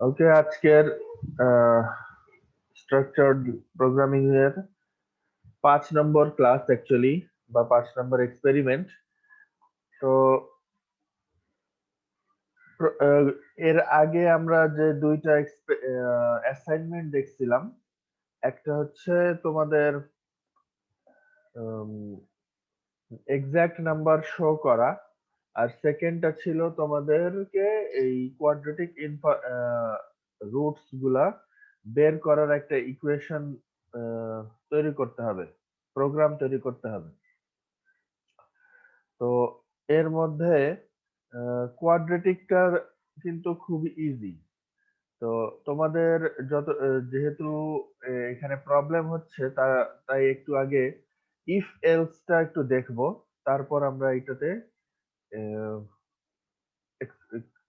ওকে, আজকের structured programming এর 5 নম্বর class actually, বা 5 নম্বর এক্সপেরিমেন্ট। তো আহ, এর আগে আমরা যে দুইটা অ্যাসাইনমেন্ট দেখছিলাম, একটা হচ্ছে তোমাদের এক্সাক্ট নাম্বার শো করা, আর সেকেন্ডটা ছিল তোমাদেরকে এই কোয়াড্রেটিক রুটস গুলা বের করার একটা ইকুয়েশন তৈরি করতে হবে, প্রোগ্রাম তৈরি করতে হবে। তো এর মধ্যে কোয়াড্রেটিকটা কিন্তু খুবই ইজি। তো তোমাদের যেহেতু এখানে প্রবলেম হচ্ছে, তাই একটু আগে ইফ এলসটা একটু দেখবো, তারপর আমরা এটাতে আহ,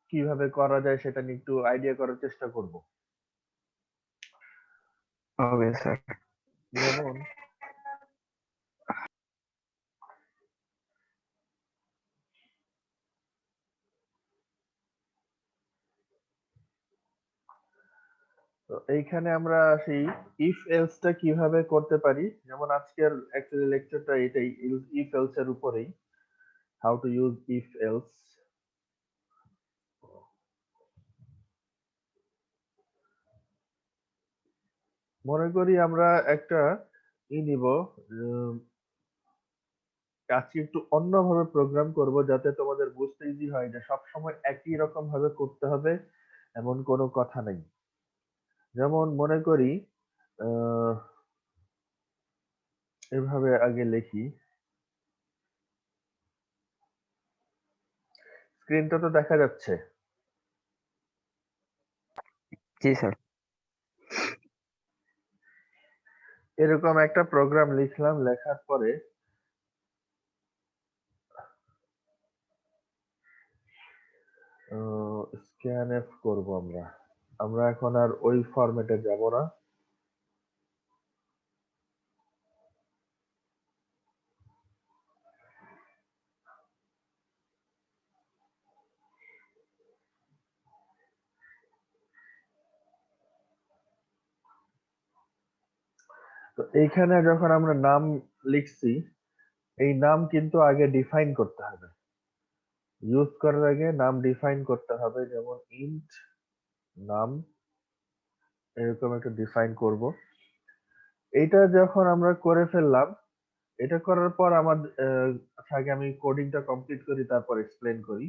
কিভাবে করা যায় সেটা নিয়ে একটু আইডিয়া করার চেষ্টা করব। Okay sir. যেমন তো এইখানে আমরা আসি ইফ এলসটা কিভাবে করতে পারি। যেমন আজকের অ্যাকচুয়ালি লেকচারটা এটাই, ইফ এলস এর উপরেই, how to use if else. মনে করি আমরা একটা নিব, আজকে একটু অন্যভাবে প্রোগ্রাম করব যাতে তোমাদের বুঝতে ইজি হয় যে সব সময় একই রকম ভাবে করতে হবে এমন কোনো কথা নেই। যেমন মনে করি আহ এভাবে আগে লিখি, স্ক্রিনটা তো দেখা যাচ্ছে। জি স্যার। এরকম একটা প্রোগ্রাম লিখলাম, লেখার পরে স্ক্যানএফ করব আমরা। আমরা এখন আর ওই ফরম্যাটে যাব না। তো এইখানে যখন আমরা নাম লিখছি, এই নাম কিন্তু আগে ডিফাইন করতে হবে। ইউজ করার আগে নাম ডিফাইন করতে হবে। যেমন ইন্ট নাম, এরকম একটা ডিফাইন করব। এইটা যখন আমরা করে ফেললাম, এটা করার পর আমার আগে আমি কোডিংটা কমপ্লিট করি, তারপর এক্সপ্লেন করি।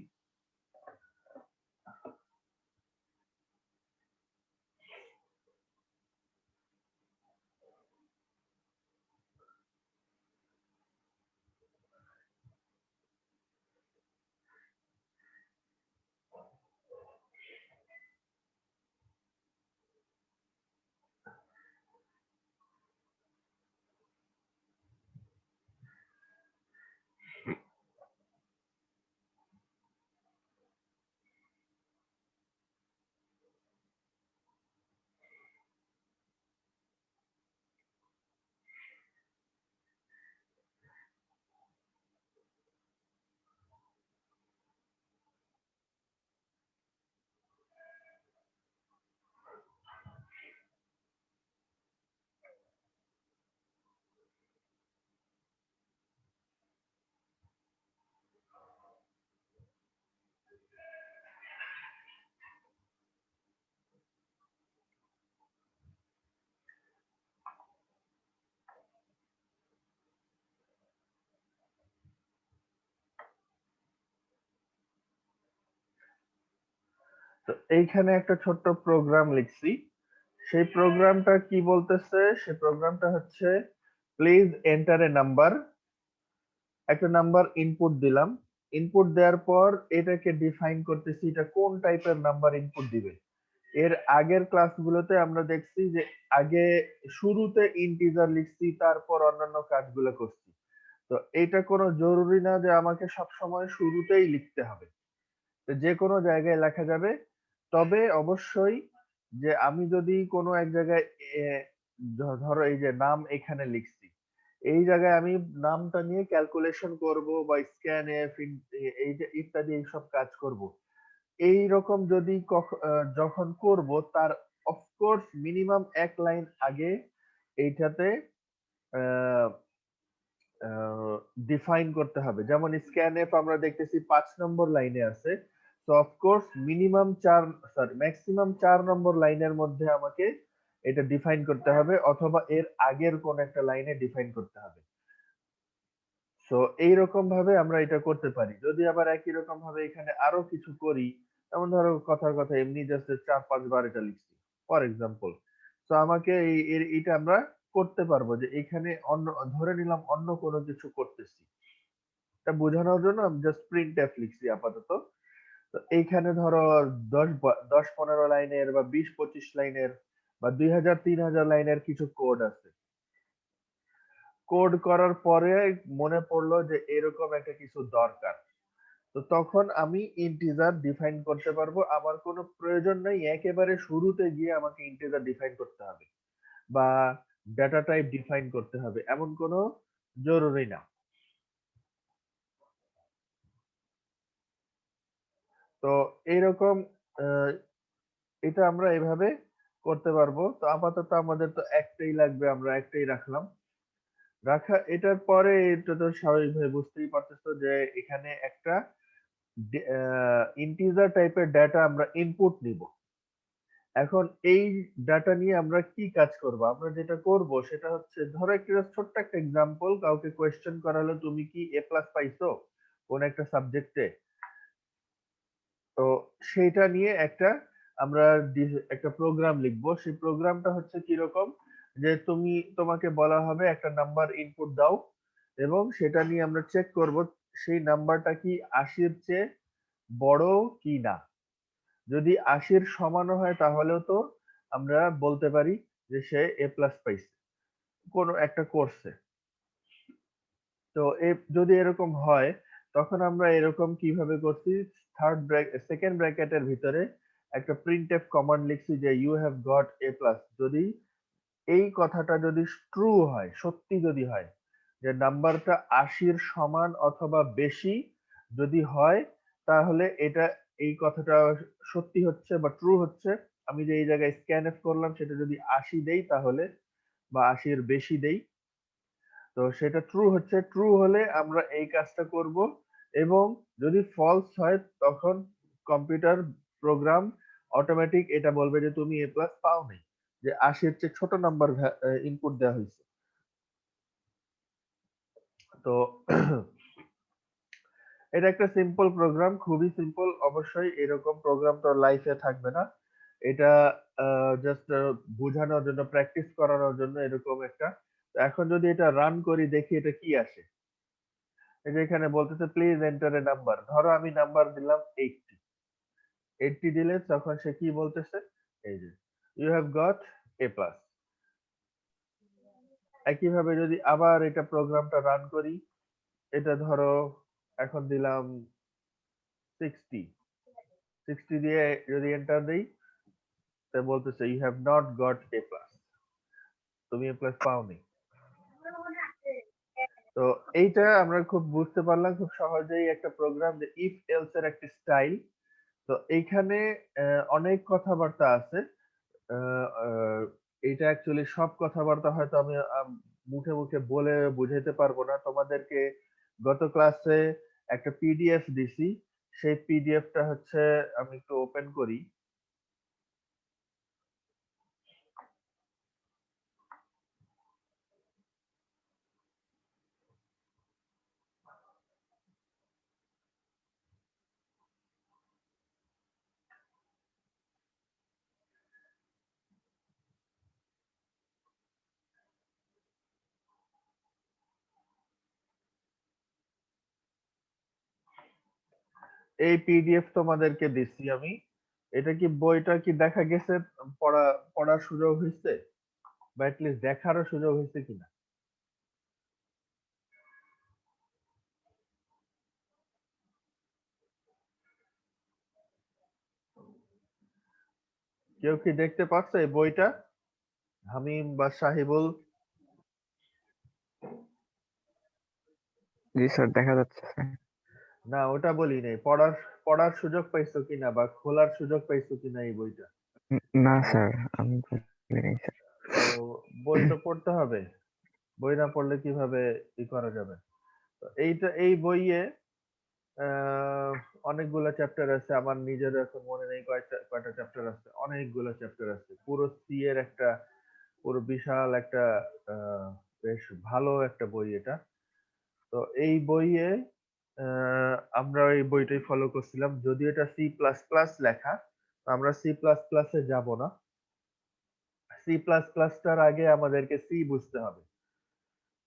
তো এইখানে একটা ছোট্ট প্রোগ্রাম লিখছি। সেই প্রোগ্রামটা কি বলতেছে? সেই প্রোগ্রামটা হচ্ছে প্লিজ এন্টার এ নাম্বার। একটা নাম্বার ইনপুট দিলাম। ইনপুট দেওয়ার পর এটাকে ডিফাইন করতেছি এটা কোন টাইপের নাম্বার ইনপুট দিবে। এর আগের ক্লাসগুলোতে আমরা দেখছি যে আগে শুরুতে ইন্টিজার লিখছি, তারপর অন্যান্য কাজগুলো করছি। তো এটা কোনো জরুরি না যে আমাকে সব সময় শুরুতেই লিখতে হবে, যে কোনো জায়গায় লেখা যাবে। তবে অবশ্যই যে আমি যদি কোনো এক জায়গায় ধরো এই যে নাম এখানে লিখছি, এই জায়গায় আমি নামটা নিয়ে ক্যালকুলেশন করব বা স্ক্যান এফ এই যে ইত্যাদি এইসব কাজ করব, এই রকম যদি যখন করব তার অফকোর্স মিনিমাম এক লাইন আগে এইটাতে ডিফাইন করতে হবে। যেমন স্ক্যানএফ আমরা দেখতেছি 5 নম্বর লাইনে আছে, তো অফকোর্স মিনিমাম 4 নম্বর লাইনের মধ্যে আমাকে এটা ডিফাইন করতে হবে, অথবা এর আগের কোন একটা লাইনে ডিফাইন করতে হবে। সো এইরকম ভাবে আমরা এটা করতে পারি। যদি আবার একই রকম ভাবে এখানে আরো কিছু করি, যেমন ধরো কথার কথা এমনি জাস্ট 4-5 বার এটা লিখছি ফর এক্সাম্পল, তো আমাকে এটা আমরা করতে পারবো যে এখানে অন্য, ধরে নিলাম অন্য কোনো কিছু করতেছি, এটা বোঝানোর জন্য আমি জাস্ট প্রিন্টএফ লিখছি আপাতত। তো এইখানে ধরো 10-15 লাইনের বা 20-25 লাইনের বা 2000-3000 লাইনের কিছু কোড আছে। কোড করার পরে মনে পড়লো যে এরকম একটা কিছু দরকার, তো তখন আমি ইন্টিজার ডিফাইন করতে পারবো। আমার কোনো প্রয়োজন নাই একেবারে শুরুতে গিয়ে আমাকে ইন্টিজার ডিফাইন করতে হবে বা ডেটা টাইপ ডিফাইন করতে হবে, এমন কোনো জরুরি না। তো এইরকম আহ, এটা আমরা এভাবে করতে পারবো। তো আপাতত আমাদের তো একটাই লাগবে, আমরা একটাই রাখলাম। এটার পরে এটা তো স্বাভাবিকভাবে বুঝতেই পারতেছো যে এখানে একটা ইন্টিজার টাইপের ডেটা আমরা ইনপুট নিব। এখন এই ডাটা নিয়ে আমরা কি কাজ করব? আমরা যেটা করব সেটা হচ্ছে, ধরো একটা ছোট্ট একটা এক্সাম্পল, কাউকে কোয়েশ্চেন করা হলো তুমি কি এ প্লাস পাইছো কোন একটা সাবজেক্টে, তো সেটা নিয়ে আমরা একটা প্রোগ্রাম লিখবো। সেই প্রোগ্রামটা হচ্ছে কিরকম, যে তোমাকে বলা হবে একটা নাম্বার ইনপুট দাও, এবং সেটা নিয়ে আমরা চেক করব সেই নাম্বারটা কি 80-র চেয়ে বড় কি না। যদি 80-র সমানও হয় তাহলেও তো আমরা বলতে পারি যে সে এ প্লাস পাইছে কোনো একটা কোর্সে। তো যদি এরকম হয় তখন আমরা এরকম কিভাবে করছি, সেকেন্ড ব্র্যাকেটের ভিতরে একটা প্রিন্টএফ কমান্ড লিখছি যে you have got A plus. যদি এই কথাটা যদি ট্রু হয়, সত্যি যদি হয় যে নাম্বারটা 80-র সমান অথবা বেশি যদি হয়, তাহলে এই কথাটা সত্যি হচ্ছে বা ট্রু হচ্ছে। আমি যে এই জায়গায় স্ক্যানএফ করলাম সেটা যদি 80 দেই তাহলে, বা 80-এর বেশি দেই, তো সেটা ট্রু হচ্ছে। ট্রু হলে আমরা এই কাজটা করব, এবং যদি ফলস হয় তখন কম্পিউটার প্রোগ্রাম অটোমেটিক এটা বলবে যে তুমি এ প্লাস পাওনি, যে 80-এর চেয়ে ছোট নাম্বার ইনপুট দেওয়া হয়েছে। তো এটা একটা সিম্পল প্রোগ্রাম, খুবই সিম্পল। অবশ্যই এরকম প্রোগ্রাম তো লাইফে থাকবে না, এটা জাস্ট বোঝানোর জন্য, প্র্যাকটিস করানোর জন্য এরকম একটা। তো এখন যদি এটা রান করি দেখি এটা কি আসে। এই যে এখানে বলতেছে প্লিজ এন্টার এ নাম্বার, ধরো আমি নাম্বার দিলাম 80। 80 দিলে তখন সে কি বলতেছে, এই যে you have got A plus. একইভাবে যদি আবার এটা প্রোগ্রামটা রান করি, এটা ধরো এখন দিলাম 60। 60 দিয়ে যদি এন্টার দেই, তা বলতেছে you have not got A plus, তুমি এ প্লাস পাওনি। তো এইটা আমরা খুব বুঝতে পারলাম খুব সহজেই একটা প্রোগ্রাম, যে ইফ এলস এর একটা স্টাইল। তো এইখানে অনেক কথাবার্তা আছে। আহ, আহ, এইটা অ্যাকচুয়ালি সব কথাবার্তা হয়তো আমি মুখে মুখে বলে বুঝাইতে পারবো না তোমাদেরকে। গত ক্লাসে একটা পিডিএফ দিছি, সেই পিডিএফটা হচ্ছে, আমি একটু ওপেন করি। এই পিডিএফ তোমাদেরকে দিচ্ছি আমি। এটা কি বইটা কি দেখা গেছে, পড়া পড়ার সুযোগ হয়েছে, বা অ্যাটলিস্ট দেখারও সুযোগ হয়েছে কিনা? কেউ কি দেখতে পাচ্ছে এই বইটা, হামিম বা সাহিবুল? জি স্যার, দেখা যাচ্ছে স্যার। না, ওটা বলি নাই। পড়ার সুযোগ পাইছো কিনা বা খোলার সুযোগ পাইছো কিনা এই বইটা? না স্যার, আমি বলি নাই স্যার। তো বই তো পড়তে হবে। বই না পড়লে কিভাবে করা যাবে? তো এই বইয়ে আহ, অনেকগুলা চ্যাপ্টার আছে। আমার নিজেরও এখন মনে নেই কয়টা চ্যাপ্টার আছে। অনেকগুলা চ্যাপ্টার আছে। পুরো সি এর একটা পুরো বিশাল একটা আহ, বেশ ভালো একটা বই এটা। তো এই বইয়ে আমরা এই বইটাই ফলো করছিলাম। যদি এটা সি প্লাস প্লাস লেখা, তো আমরা সি প্লাস প্লাসে যাব না। সি প্লাস প্লাসটার আগে আমাদেরকে সি বুঝতে হবে।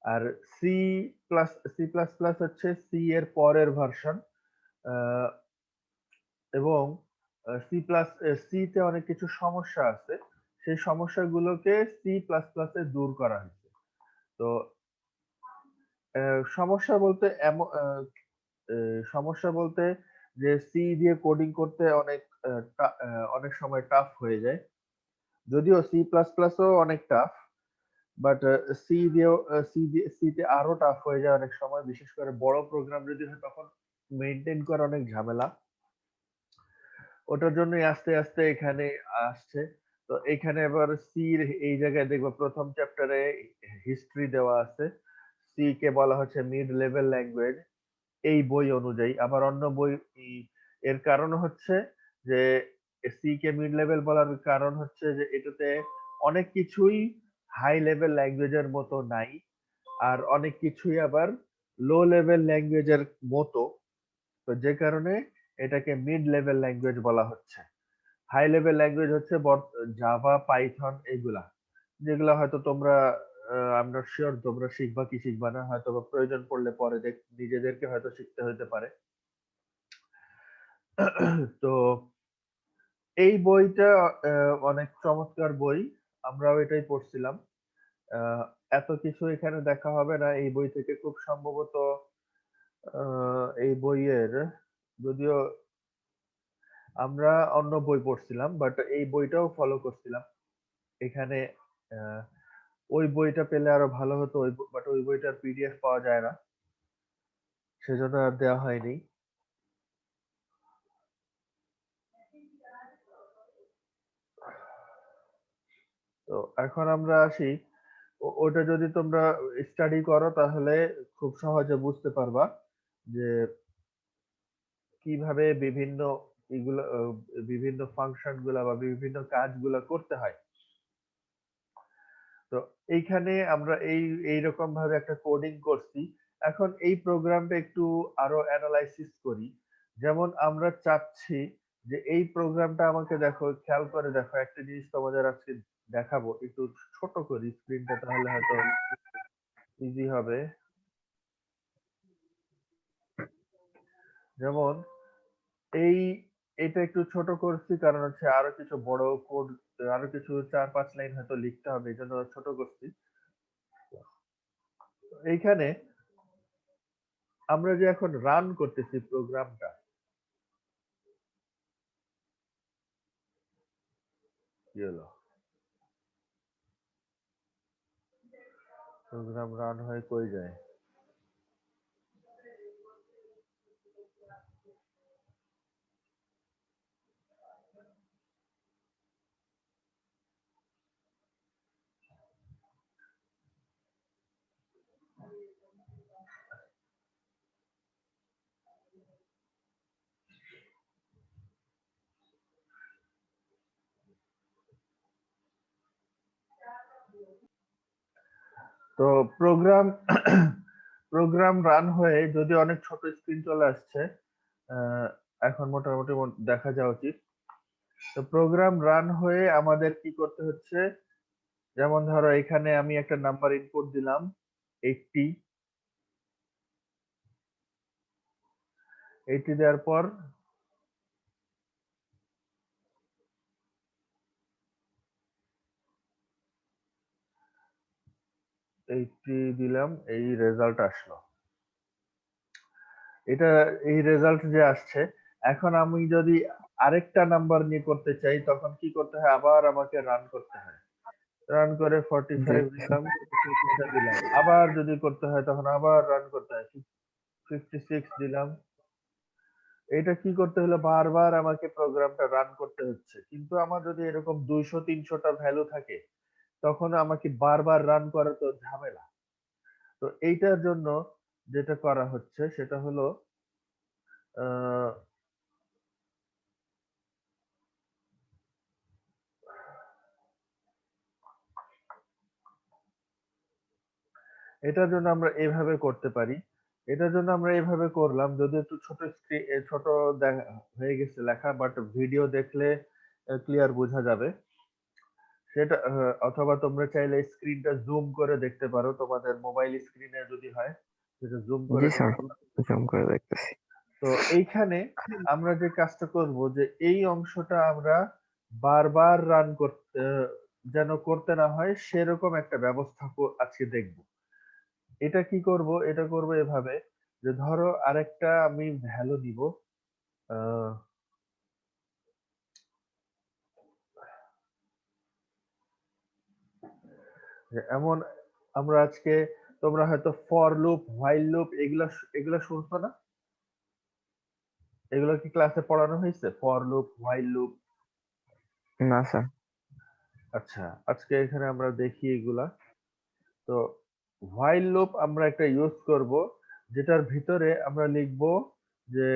আর সি সি প্লাস প্লাস হচ্ছে সি এর পরের ভার্সন। এবং সি প্লাস সি তে অনেক কিছু সমস্যা আছে। সেই সমস্যাগুলোকে সি প্লাস প্লাসে দূর করা হয়েছে। তো সমস্যা বলতে সমস্যা বলতে যে সি দিয়ে কোডিং করতে অনেক সময় টাফ হয়ে যায়। যদিও সি প্লাস প্লাসও অনেক টাফ, বাট সি তে আরো টাফ হয়ে যায় অনেক সময়। বিশেষ করে বড় প্রোগ্রাম যদি হয় তখন মেনটেন করা অনেক ঝামেলা। ওটার জন্যই আস্তে আস্তে এখানে আসছে। তো এখানে এবার সি এই জায়গায় দেখবো প্রথম চ্যাপ্টারে হিস্ট্রি দেওয়া আছে। সি কে বলা হচ্ছে মিড লেভেল ল্যাঙ্গুয়েজ এই বই অনুযায়ী। আবার অন্য বই এর কারণ হচ্ছে যে সি কে মিড লেভেল বলার কারণ হচ্ছে যে এটাতে অনেক কিছুই হাই লেভেল ল্যাঙ্গুয়েজের মতো নাই। আর অনেক কিছুই আবার লো লেভেল ল্যাঙ্গুয়েজের মতো। তো যে কারণে এটাকে মিড লেভেল ল্যাঙ্গুয়েজ বলা হচ্ছে। হাই লেভেল ল্যাঙ্গুয়েজ হচ্ছে জাভা, পাইথন এগুলা, যেগুলা হয়তো তোমরা আই নট শিওর তোমরা শিখবা কি শিখবা না, হয়তো বা প্রয়োজন পড়লে পরে নিজেদেরকে হয়তো শিখতে হতে পারে। তো এই বইটা অনেক চমৎকার বই। আমরাও এটাই পড়ছিলাম। আহ, এত কিছু এখানে দেখা হবে না এই বই থেকে খুব সম্ভবত। এই বইয়ের, যদিও আমরা অন্য বই পড়ছিলাম বাট এই বইটাও ফলো করছিলাম। এখানে আহ, ওই বইটা পেলে আরো ভালো হতো, বাট ওই বইটার পিডিএফ পাওয়া যায় না, সেজন্য আর দেওয়া হয়নি। তো এখন আমরা আসি, ওটা যদি তোমরা স্টাডি করো তাহলে খুব সহজে বুঝতে পারবা যে কিভাবে এগুলো বিভিন্ন ফাংশন গুলা বা বিভিন্ন কাজগুলা করতে হয়। তো এইখানে আমরা এইরকম ভাবে একটা কোডিং করছি। এখন এই প্রোগ্রামটা একটু আরো অ্যানালাইসিস করি। যেমন আমরা চাচ্ছি যে এই প্রোগ্রামটা আমাকে দেখো, খেয়াল করে দেখো, একটা জিনিস তোমাদের আজকে দেখাবো। একটু ছোট করি স্ক্রিনটা, তাহলে হয়তো ইজি হবে। যেমন এই এটা একটু ছোট করছি কারণ হচ্ছে আরো কিছু বড় কোড, আরো কিছু 4-5 লাইন হয়তো লিখতে হবে, এই জন্য ছোট করছি। এইখানে আমরা যে এখন রান করতেছি প্রোগ্রামটা, কি হলো, প্রোগ্রাম রান হয়ে কই যায়? তো প্রোগ্রাম প্রোগ্রাম রান হয়ে যদি অনেক ছোট স্ক্রিন চলে আসছে, আহ, এখন মোটামুটি দেখা যাওয়া উচিত। তো প্রোগ্রাম রান হয়ে আমাদের কি করতে হচ্ছে, যেমন ধরো এখানে আমি একটা নাম্বার ইনপুট দিলাম 80। 80 দেওয়ার পর 80 দিলাম, এই রেজাল্ট আসলো। এটা এই রেজাল্ট যে আসছে, এখন আমি যদি আরেকটা নাম্বার নিয়ে করতে চাই তখন কি করতে হয়, আবার আমাকে রান করতে হয়। রান করে জি 45 স্যার। দিলাম, এটা দিলাম। আবার যদি করতে হয় তখন আবার রান করতে হয়, 56 দিলাম, এটা কি করতে হলো, বারবার আমাকে প্রোগ্রামটা রান করতে হচ্ছে। কিন্তু আমার যদি এরকম 200-300টা ভ্যালু থাকে, তখন আমাকে বারবার রান করা তো ঝামেলা। তো এইটার জন্য যেটা করা হচ্ছে সেটা হলো আহ, এটার জন্য আমরা এভাবে করতে পারি। এটার জন্য আমরা এভাবে করলাম, যদি একটু ছোট হয়ে গেছে লেখা, বাট ভিডিও দেখলে ক্লিয়ার বোঝা যাবে। সেটা অথবা তোমরা চাইলে স্ক্রিনটা জুম করে দেখতে পারো, তোমাদের মোবাইল স্ক্রিনে যদি হয় সেটা জুম করে জি স্যার, দেখতে পারো। জুম করে দেখতেছি। তো এইখানে আমরা যে কাজটা করব, যে এই অংশটা আমরা বারবার রান করতে যেন করতে না হয় সেরকম একটা ব্যবস্থা আজকে দেখব। এটা কি করব, এটা করব এভাবে, যে ধরো আরেকটা আমি ভ্যালু নিব, আহ, যে এমন আমরা আজকে, তোমরা হয়তো ফর লুপ, হোয়াইল লুপ এগুলা এগুলা শুনছো না? এগুলো কি ক্লাসে পড়ানো হয়েছে, ফর লুপ, হোয়াইল লুপ? না স্যার। আচ্ছা, আজকে এখানে আমরা দেখি এগুলা। তো হোয়াইল লুপ আমরা একটা ইউজ করব, যেটার ভিতরে আমরা লিখব যে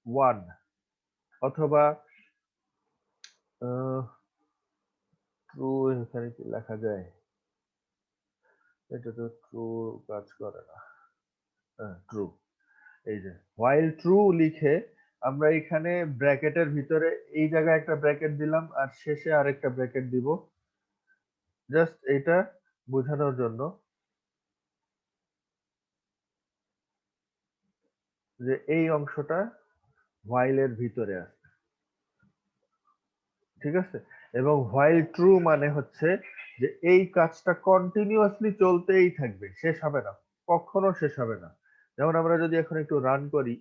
1, অথবা ট্রু। এখানে কি লেখা যায়? এটা তো ট্রু কাজ করে না। হ্যাঁ, ট্রু। এই যে হোয়াইল ট্রু লিখে আমরা এখানে ব্র্যাকেটের ভিতরে এই জায়গায় একটা ব্র্যাকেট দিলাম, আর শেষে আরেকটা ব্র্যাকেট দিব, জাস্ট এটা বোঝানোর জন্য যে এই অংশটা হোয়াইল এর ভিতরে আছে। ঠিক আছে? এবং হোয়াইল ট্রু মানে হচ্ছে যে এই কাজটা কন্টিনিউয়াসলি চলতেই থাকবে, শেষ হবে না, কখনো শেষ হবে না। যেমন আমরা যদি এখন একটু রান করি,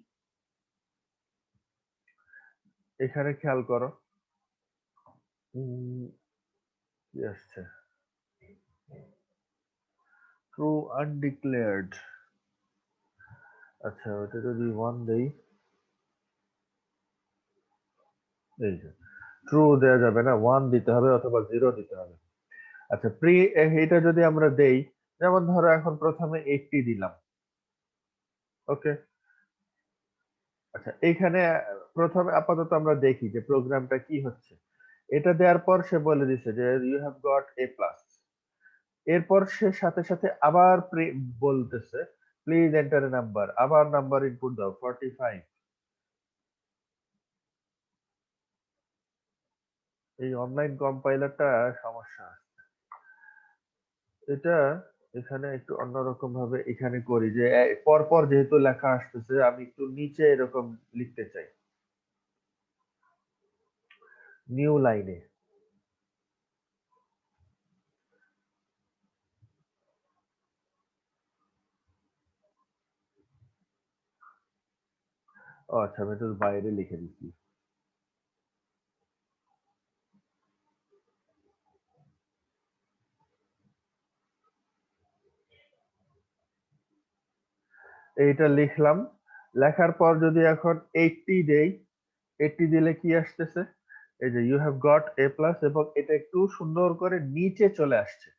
এখানে খেয়াল করো কি আসছে, ট্রু আনডিক্লেয়ার্ড। আচ্ছা, ওটা যদি 1 দেই, এই যে ট্রু দেওয়া যাবে না, 1 দিতে হবে অথবা 0 দিতে হবে। আচ্ছা, এটা যদি আমরা দেই, যেমন ধরো এখন প্রথমে 80 দিলাম, ওকে। আচ্ছা, এইখানে প্রথমে আপাতত আমরা দেখি যে প্রোগ্রামটা কি হচ্ছে। এটা দেওয়ার পর সে বলে দিছে যে you have got A plus. এরপর সে সাথে সাথে আবার বলতেছে প্লিজ এন্টার এ নাম্বার, আবার নাম্বার ইনপুট দাও 45। এই অনলাইন কম্পাইলারটা সমস্যা। এটা এখানে একটু অন্যরকম ভাবে এখানে করি, যে পরপর যেহেতু লেখা আসতেছে, আমি একটু নিচে এরকম লিখতে চাই, নিউ লাইনে। ও আচ্ছা, আমি একটু বাইরে লিখে দিচ্ছি। এইটা লিখলাম, লেখার পর যদি এখন 80 দেই, 80 দিলে কি আসতেছে, এই যে you have got A plus, এবং এটা একটু সুন্দর করে নিচে চলে আসছে,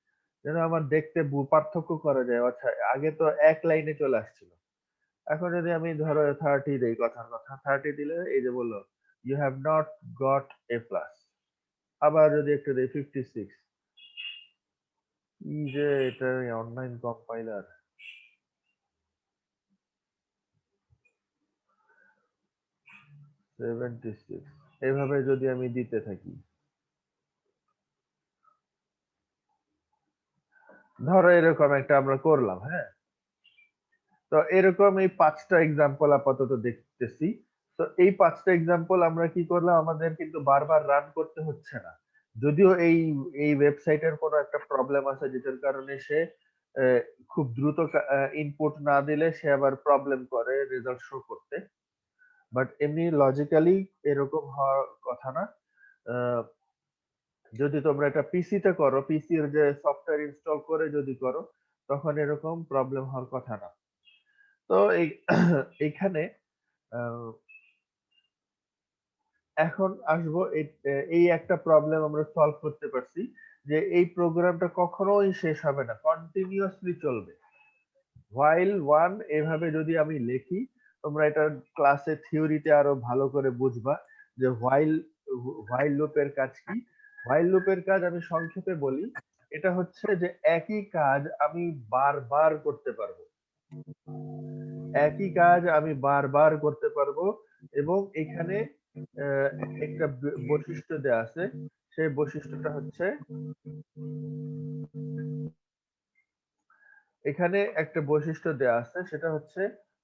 যেন আমার দেখতে পার্থক্য করা যায়। আচ্ছা, আগে তো এক লাইনে চলে আসছিল, এখন যদি আমি ধরো 30 দেই, কথার কথা 30 দিলে এই যে বললো you have not got A plus. আবার যদি একটু দেই 56, কি যে এটা অনলাইন কম্পাইলার। 76, এইভাবে যদি আমি দিতে থাকি, ধরো এরকম একটা আমরা করলাম, হ্যাঁ। তো এরকম এই 5টা এক্সাম্পল আপাতত দেখতেছি। তো এই 5টা এক্সাম্পল আমরা কি করলাম, আমাদের কিন্তু বারবার রান করতে হচ্ছে না। যদিও এই এই ওয়েবসাইটের কোনো একটা প্রবলেম আছে, যেটার কারণে সে আহ, খুব দ্রুত ইনপুট না দিলে সে আবার প্রবলেম করে রেজাল্ট শো করতে। বাট এমনি লজিক্যালি এরকম হওয়ার কথা না। আহ, যদি তোমরা এটা পিসিতে করো, পিসির যে সফটওয়্যার ইনস্টল করে যদি করো, তখন এরকম প্রবলেম হওয়ার কথা না। তো এই এইখানে এখন আসবো এই একটা প্রবলেম আমরা সলভ করতে পারছি যে এই প্রোগ্রামটা কখনোই শেষ হবে না, কন্টিনিউয়াসলি চলবে। while ওয়ান এভাবে যদি আমি লিখি, তোমরা এটা ক্লাসে থিওরিতে আরো ভালো করে বুঝবা যে while লুপের কাজ কি। while লুপের কাজ আমি সংক্ষেপে বলি, এটা হচ্ছে যে একই কাজ আমি বারবার করতে পারবো, একই কাজ আমি বারবার করতে পারবো। এবং এখানে আহ, একটা বৈশিষ্ট্য দেয়া আছে, সেই বৈশিষ্ট্যটা হচ্ছে, এখানে একটা বৈশিষ্ট্য দেয়া আছে, সেটা হচ্ছে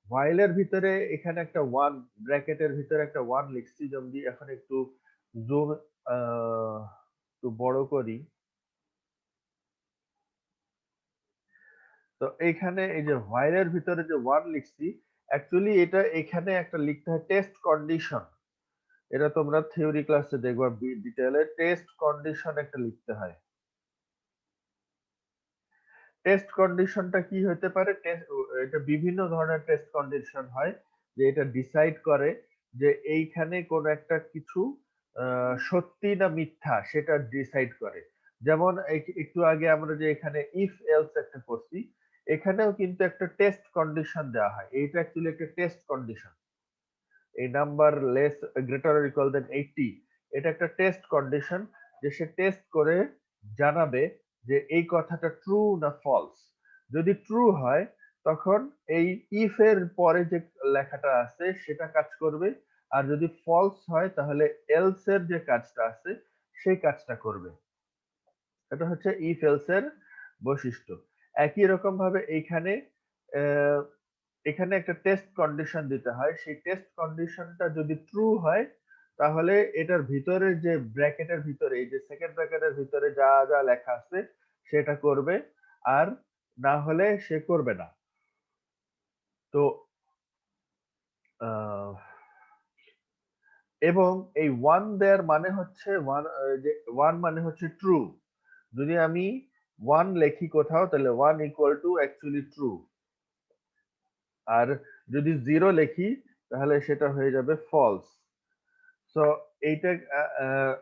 while এর ভিতরে এখানে একটা ওয়ান, ব্র্যাকেটের ভিতরে একটা ওয়ান লিখছি। যদি এখন একটু জুম একটু বড় করি, তো এইখানে এই যে while এর ভিতরে যে ওয়ান লিখছি, অ্যাকচুয়ালি এটা এখানে একটা লিখতে হয় টেস্ট কন্ডিশন। এটা তোমরা থিওরি ক্লাসে দেখবা ডিটেইলে, টেস্ট কন্ডিশন একটা লিখতে হয়। টেস্ট কন্ডিশনটা কি হতে পারে? এটা বিভিন্ন ধরনের টেস্ট কন্ডিশন হয়, যে এটা ডিসাইড করে যে এইখানে কোন একটা কিছু সত্যি না মিথ্যা সেটা ডিসাইড করে। যেমন একটু আগে আমরা যে এখানে ইফ এলস একটা করছি, এখানেও কিন্তু একটা টেস্ট কন্ডিশন দেওয়া হয়। এইটা অ্যাকচুয়ালি একটা টেস্ট কন্ডিশন। এই number less greater or equal than 80, এটা একটা টেস্ট কন্ডিশন, যে সে টেস্ট করে জানাবে যে এই কথাটা ট্রু না ফলস। যদি ট্রু হয় তখন এই ইফ এর পরে যে লেখাটা আছে সেটা কাজ করবে, আর যদি ফলস হয় তাহলে এলস এর যে কাজটা আছে সেই কাজটা করবে। এটা হচ্ছে ইফ এলস এর বৈশিষ্ট্য। একই রকম ভাবে এইখানে আহ, এখানে একটা টেস্ট কন্ডিশন দিতে হয়। সেই টেস্ট কন্ডিশনটা যদি ট্রু হয় তাহলে এটার ভিতরে যে ব্র্যাকেটের ভিতরে, এই যে সেকেন্ড ব্র্যাকেটের ভিতরে যা যা লেখা আছে সেটা করবে, আর না হলে সে করবে না। তো আহ, এবং এই ওয়ান দেয়ার মানে হচ্ছে ওয়ান, যে ওয়ান মানে হচ্ছে ট্রু। যদি আমি ওয়ান লিখি কোথাও তাহলে one equal to actually true, আর যদি জিরো লিখি তাহলে সেটা হয়ে যাবে ফলস। সো এইটা আহ, আহ,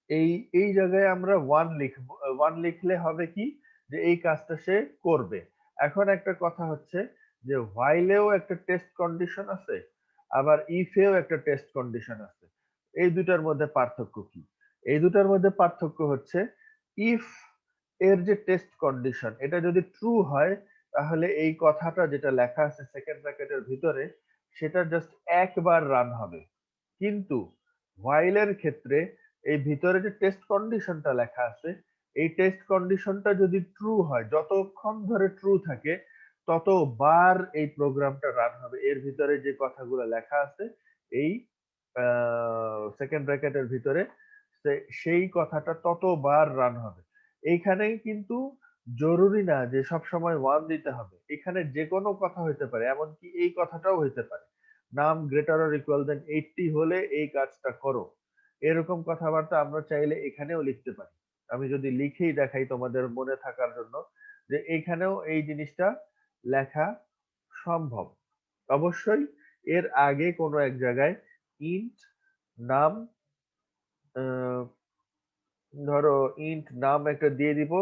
এই এই জায়গায় আমরা ওয়ান লিখবো। ওয়ান লিখলে হবে কি, যে এই কাজটা সে করবে। এখন একটা কথা হচ্ছে যে হোয়াইলেও একটা টেস্ট কন্ডিশন আছে, আবার ইফেও একটা টেস্ট কন্ডিশন আছে। এই দুটার মধ্যে পার্থক্য কি? এই দুটার মধ্যে পার্থক্য হচ্ছে, ইফ এর যে টেস্ট কন্ডিশন এটা যদি ট্রু হয় তাহলে এই কথাটা যেটা লেখা আছে সেকেন্ড ব্র্যাকেটের ভিতরে সেটা জাস্ট একবার রান হবে। কিন্তু while এর ক্ষেত্রে এই ভিতরে যে টেস্ট কন্ডিশনটা লেখা আছে, এই টেস্ট কন্ডিশনটা যদি ট্রু হয়, যতক্ষণ ধরে ট্রু থাকে ততবার এই প্রোগ্রামটা রান হবে। এর ভিতরে যে কথাগুলো লেখা আছে এই সেকেন্ড ব্র্যাকেটের ভিতরে, সেই কথাটা ততবার রান হবে। এইখানেই কিন্তু জরুরি না যে সব সময় ওয়ান দিতে হবে, এখানে যে কোনো কথা হইতে পারে, এমনকি এই কথাটাও হইতে পারে, নাম গ্রেটার অর ইকুয়াল দেন 80 হলে এই কাজটা করো। এরকম কথাবার্তা আমরা চাইলে এখানেও লিখতে পারি। আমি যদি লিখেই দেখাই তোমাদের মনে থাকার জন্য, যে এখানেও এই জিনিসটা লেখা সম্ভব। অবশ্যই এর আগে কোনো এক জায়গায় ইন্ট নাম, আহ, ধরো ইন্ট নাম একটা দিয়ে দিব,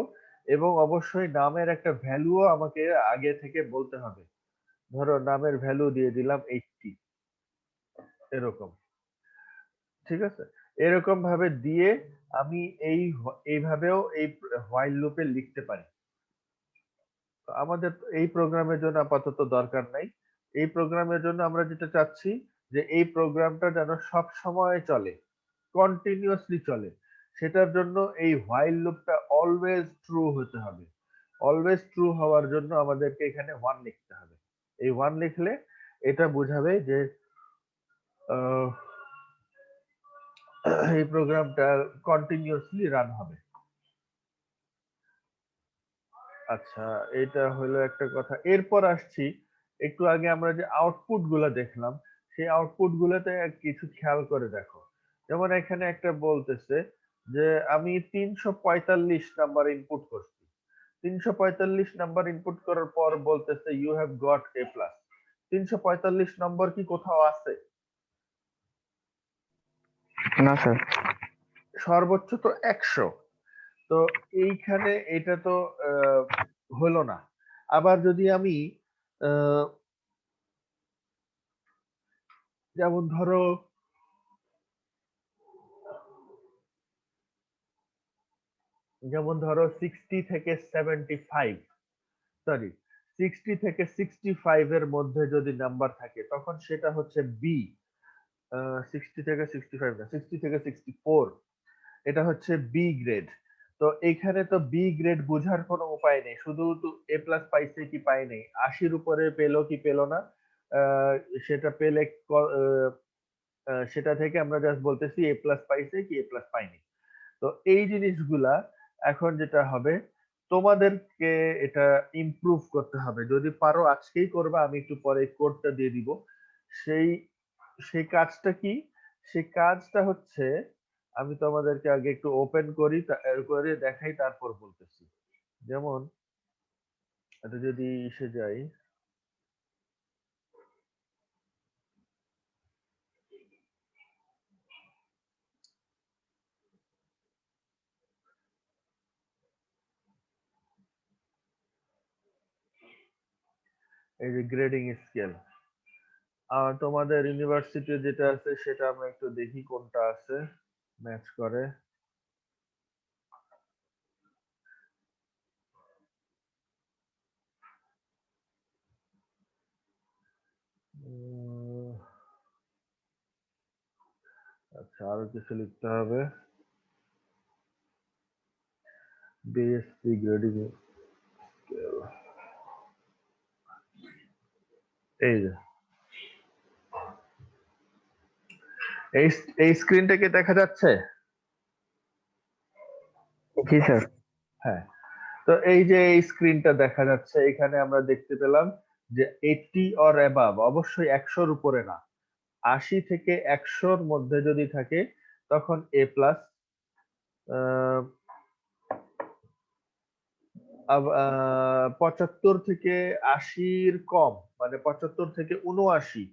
এবং অবশ্যই নামের একটা ভ্যালুও আমাকে আগে থেকে বলতে হবে। ধরো নামের ভ্যালু দিয়ে দিলাম 80, এরকম। ঠিক আছে, এরকম ভাবে দিয়ে আমি এইভাবেও এই হোয়াইল লুপে লিখতে পারি। তো আমাদের তো এই প্রোগ্রামের জন্য আপাতত দরকার নাই। এই প্রোগ্রামের জন্য আমরা যেটা চাচ্ছি, যে এই প্রোগ্রামটা যেন সব সময় চলে, কন্টিনিউয়াসলি চলে। সেটার জন্য এই হোয়াইল লুপটা অলওয়েজ ট্রু হতে হবে। অলওয়েজ ট্রু হওয়ার জন্য আমাদেরকে এখানে ওয়ান লিখতে হবে। এই ওয়ান লিখলে এটা বোঝাবে যে আহ, এই প্রোগ্রামটা কন্টিনিউয়াসলি রান হবে। আচ্ছা, এটা হলো একটা কথা। এরপর আসছি, একটু আগে আমরা যে আউটপুট গুলা দেখলাম, সেই আউটপুট গুলাতে কিছু খেয়াল করে দেখো। যেমন এখানে একটা বলতেছে যে আমি 345 নাম্বার ইনপুট করছি। 345 নাম্বার ইনপুট করার পর বলতেছে you have got A plus. 345 নম্বর কি কোথাও আছে? না স্যার। সর্বোচ্চ তো 100। তো এইখানে এটা তো হলো না। আবার যদি আমি আহ, যেমন ধরো যেমন ধরো 60 থেকে 75, সরি 60 থেকে 65 এর মধ্যে যদি নাম্বার থাকে তখন সেটা হচ্ছে বি। 60 থেকে 65 না, 60 থেকে 64, এটা হচ্ছে বি গ্রেড। তো এইখানে তো বি গ্রেড বোঝার কোনো উপায় নেই, শুধু তো এ প্লাস পাইছে কি পাই নাই, 80-র উপরে পেলো কি পেলো না, আহ, সেটা পেলে সেটা থেকে আমরা জাস্ট বলতেছি এ প্লাস পাইছে কি এ প্লাস পাইনি। তো এই জিনিসগুলা এখন যেটা হবে, তোমাদেরকে এটা ইমপ্রুভ করতে হবে। যদি পারো আজকেই করবা, আমি একটু পরে কোডটা দিয়ে দিব। সেই সেই কাজটা কি? সেই কাজটা হচ্ছে, আমি তোমাদেরকে আগে একটু ওপেন করি, করে দেখাই, তারপর বলতেছি। যেমন এটা যদি এসে যাই, এই যে গ্রেডিং স্কেল, আর তোমাদের ইউনিভার্সিটি যেটা আছে সেটা আমরা একটু দেখি কোনটা আছে ম্যাচ করে। উম, আচ্ছা, আরো কিছু লিখতে হবে। বিএসসি গ্রেডিং স্কেল, এই যে এই এই স্ক্রিনটা কি দেখা যাচ্ছে? জি স্যার। হ্যাঁ। তো এই যে এই স্ক্রিনটা দেখা যাচ্ছে, এখানে আমরা দেখতে পেলাম যে 80 অর অ্যাবাভ, অবশ্যই 100-র উপরে না, 80 থেকে 100-র মধ্যে যদি থাকে তখন এ প্লাস। 75 থেকে 80-র কম, মানে 75 থেকে 79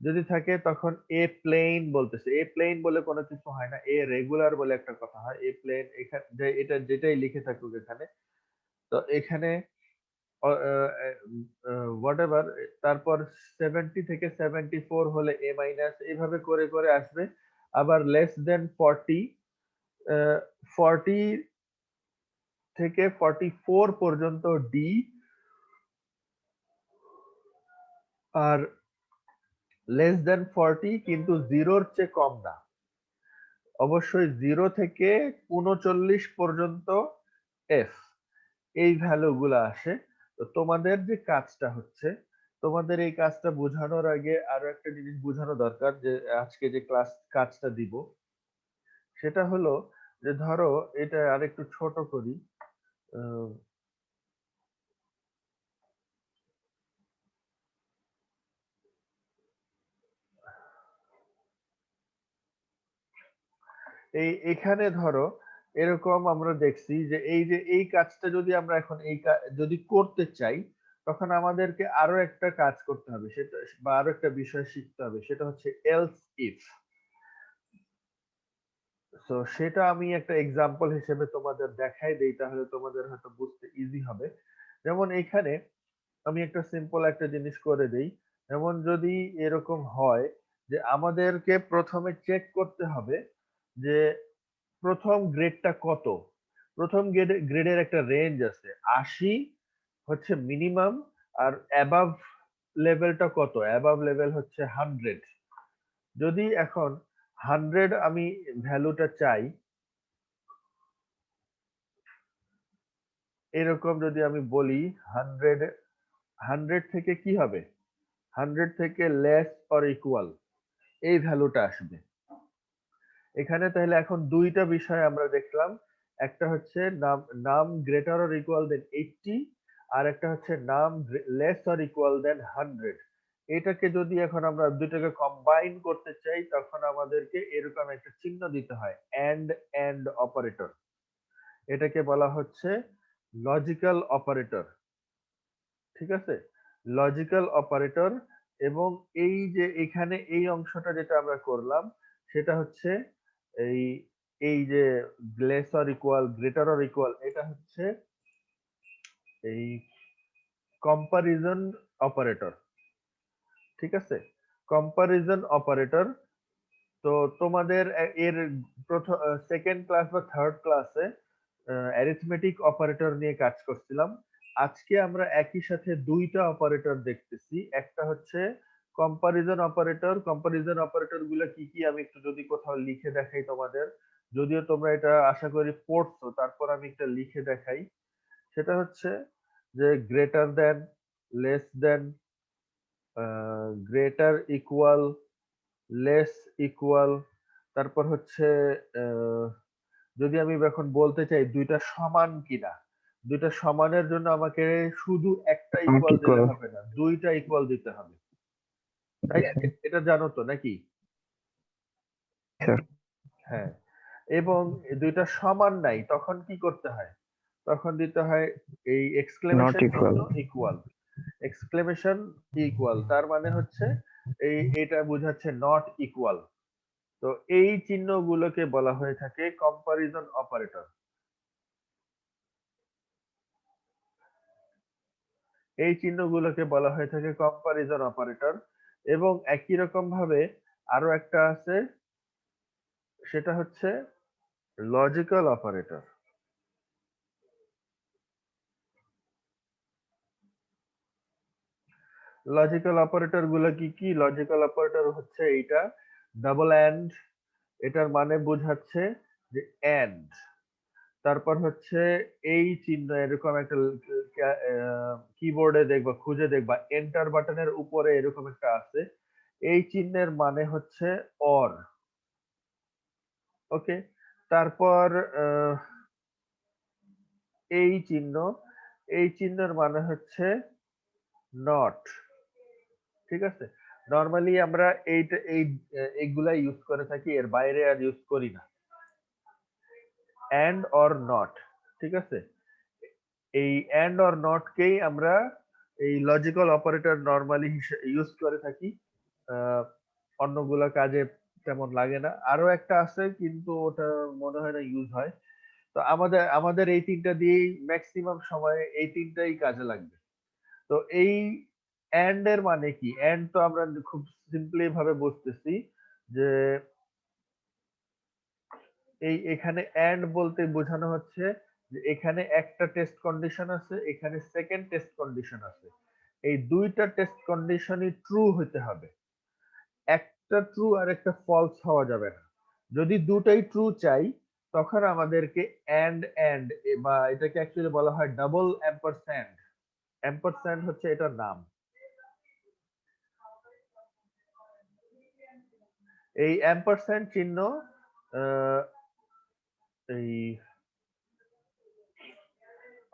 যদি থাকে তখন এ প্লেন বলতেছে। এ প্লেন বলে কোনো কিছু হয় না, এ রেগুলার বলে একটা কথা হয়। এ প্লেন এখানে এটা যেটাই লিখে থাকুক এখানে, তো এখানে হোয়াট এভার, তারপর 70 থেকে 74 হলে এ মাইনাস, এইভাবে করে করে আসবে। আবার লেস দেন 40, 40 থেকে 44 পর্যন্ত ডি, আর লেস দেন 40 কিন্তু জিরোর চেয়ে কম না, অবশ্যই 0 থেকে 39 পর্যন্ত এফ, এই ভ্যালু গুলা আসে। তো তোমাদের যে কাজটা হচ্ছে, তোমাদের এই কাজটা বোঝানোর আগে আরো একটা জিনিস বোঝানো দরকার, যে আজকে যে ক্লাস কাজটা দিব সেটা হলো, যে ধরো এটা আরেকটু ছোট করি। আহ, এখানে ধরো এরকম আমরা দেখছি যে এই যে এই কাজটা যদি আমরা এখন যদি করতে চাই, তখন আমাদেরকে আরো একটা কাজ করতে হবে, সেটা বা আরো একটা বিষয় শিখতে হবে, সেটা হচ্ছে এলস ইফ। তো সেটা আমি একটা এক্সাম্পল হিসেবে তোমাদের দেখাই দেই, তাহলে তোমাদের হয়তো বুঝতে ইজি হবে। যেমন এখানে আমি একটা সিম্পল একটা জিনিস করে দেই। যেমন যদি এরকম হয় যে আমাদেরকে প্রথমে চেক করতে হবে যে প্রথম গ্রেডটা কত। প্রথম গ্রেডের একটা রেঞ্জ আছে, 80 হচ্ছে মিনিমাম, আর অ্যাবাভ লেভেলটা কত, অ্যাবাভ লেভেল হচ্ছে 100। যদি এখন 100 আমি ভ্যালুটা চাই, এরকম যদি আমি বলি 100, 100 থেকে কি হবে, 100 থেকে লেস অর ইকুয়াল এই ভ্যালুটা আসবে এখানে। তাহলে এখন দুইটা বিষয় আমরা দেখলাম, একটা হচ্ছে নাম নাম গ্রেটার অর ইকুয়াল দেন 80, আর একটা হচ্ছে নাম লেস অর ইকুয়াল দেন 100। এটাকে যদি এখন আমরা দুইটাকে কম্বাইন করতে চাই, তখন আমাদেরকে এরকম একটা চিহ্ন দিতে হয়, এন্ড অপারেটর। এটাকে বলা হচ্ছে লজিক্যাল অপারেটর, ঠিক আছে, লজিক্যাল অপারেটর। এবং এই যে এখানে এই অংশটা যেটা আমরা করলাম সেটা হচ্ছে এই এই যে less or equal, greater or equal, এটা হচ্ছে এই কম্পারিজন অপারেটর। ঠিক আছে, কম্পারিজন অপারেটর। তো তোমাদের এর প্রথম সেকেন্ড ক্লাস বা থার্ড ক্লাসে অ্যারিথমেটিক অপারেটর নিয়ে কাজ করছিলাম। আজকে আমরা একই সাথে দুইটা অপারেটর দেখতেছি। একটা হচ্ছে কম্পারিজন অপারেটর। কম্পারিজন অপারেটর গুলো কি কি আমি একটু যদি কোথাও লিখে দেখাই তোমাদের, যদিও তোমরা এটা আশা করি পড়ছো, তারপর আমি একটা লিখে দেখাই। সেটা হচ্ছে যে greater than, less than, greater equal, less equal, তারপর হচ্ছে যদি আমি এখন বলতে চাই দুইটা সমান কিনা, দুইটা সমানের জন্য আমাকে শুধু একটা নট ইকুয়াল দিলে ইকুয়াল। হবে না, দুইটা ইকুয়াল দিতে হবে। তাই এটা জানো তো নাকি? স্যার। হ্যাঁ। এবং দুইটা সমান নাই, তখন কি করতে হয়? তখন দিতে হয় এই নট এক্সক্লেমেশন ইকুয়াল। চিহ্ন ইকুয়াল। এক্সক্লেমেশন ইকুয়াল তার মানে হচ্ছে এটা বোঝাচ্ছে নট ইকুয়াল। তো এই চিহ্নগুলোকে বলা হয়ে থাকে কম্পারিজন অপারেটর। এই চিহ্নগুলোকে বলা হয়ে থাকে কম্পারিজন অপারেটর। এবং একই রকম ভাবে আরো একটা আছে, সেটা হচ্ছে লজিক্যাল অপারেটর। লজিক্যাল অপারেটর গুলো কি কি? লজিক্যাল অপারেটর হচ্ছে এইটা ডাবল এন্ড, এটার মানে বোঝাচ্ছে যে এন্ড। তারপর হচ্ছে এই চিহ্ন এরকম একটা কিবোর্ডে দেখবা, খুঁজে দেখবা এন্টার বাটনের উপরে এরকম একটা আছে, এই চিহ্নের মানে হচ্ছে অর। ওকে। তারপর এই চিহ্ন, এই চিহ্নের মানে হচ্ছে নট। ঠিক আছে, নরমালি আমরা এইটা এইগুলা ইউজ করে থাকি, এর বাইরে আর ইউজ করি না। এন্ড অর নট, ঠিক আছে, এই এন্ড অর নট কেই আমরা এই লজিক্যাল অপারেটর নরমালি ইউজ করে থাকি। অন্যগুলা কাজে তেমন লাগে না। আরো একটা আছে কিন্তু ওটা মনে হয় না ইউজ হয়। তো আমাদের আমাদের এই তিনটা দিয়েই ম্যাক্সিমাম সময়ে এই তিনটাই কাজে লাগবে। তো এই এন্ড এর মানে কি? এন্ড তো আমরা খুব সিম্পলি ভাবে বুঝতেছি যে এই এখানে এন্ড বলতে বোঝানো হচ্ছে যে এখানে একটা টেস্ট কন্ডিশন আছে, এখানে সেকেন্ড টেস্ট কন্ডিশন আছে, এই দুইটা টেস্ট কন্ডিশনই ট্রু হতে হবে। একটা ট্রু আর একটা ফলস হওয়া যাবে না। যদি দুটাই ট্রু চাই তখন আমাদেরকে এন্ড এন্ড, বা এটাকে অ্যাকচুয়ালি বলা হয় ডাবল অ্যাম্পারস্যান্ড। অ্যাম্পারস্যান্ড হচ্ছে এটার নাম। এই অ্যাম্পারস্যান্ড চিহ্ন আহ, এই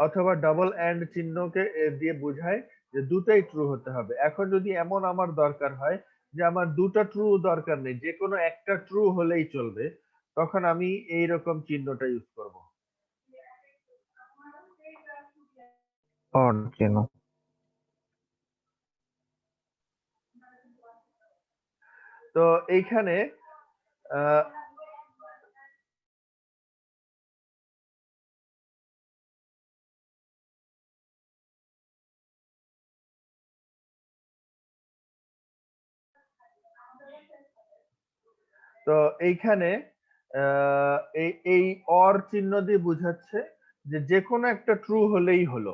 অথবা ডাবল এন্ড চিহ্নকে দিয়ে বোঝায় যে দুটাই ট্রু হতে হবে। এখন যদি এমন আমার দরকার হয় যে আমার দুটো ট্রু দরকার নেই, যে কোনো একটা ট্রু হলেই চলবে, তখন আমি এইরকম চিহ্নটা ইউজ করব। অর চিহ্ন। তো এইখানে আহ, তো এইখানে এই এই অর চিহ্ন দিয়ে বোঝাচ্ছে যে যে কোনো একটা ট্রু হলেই হলো,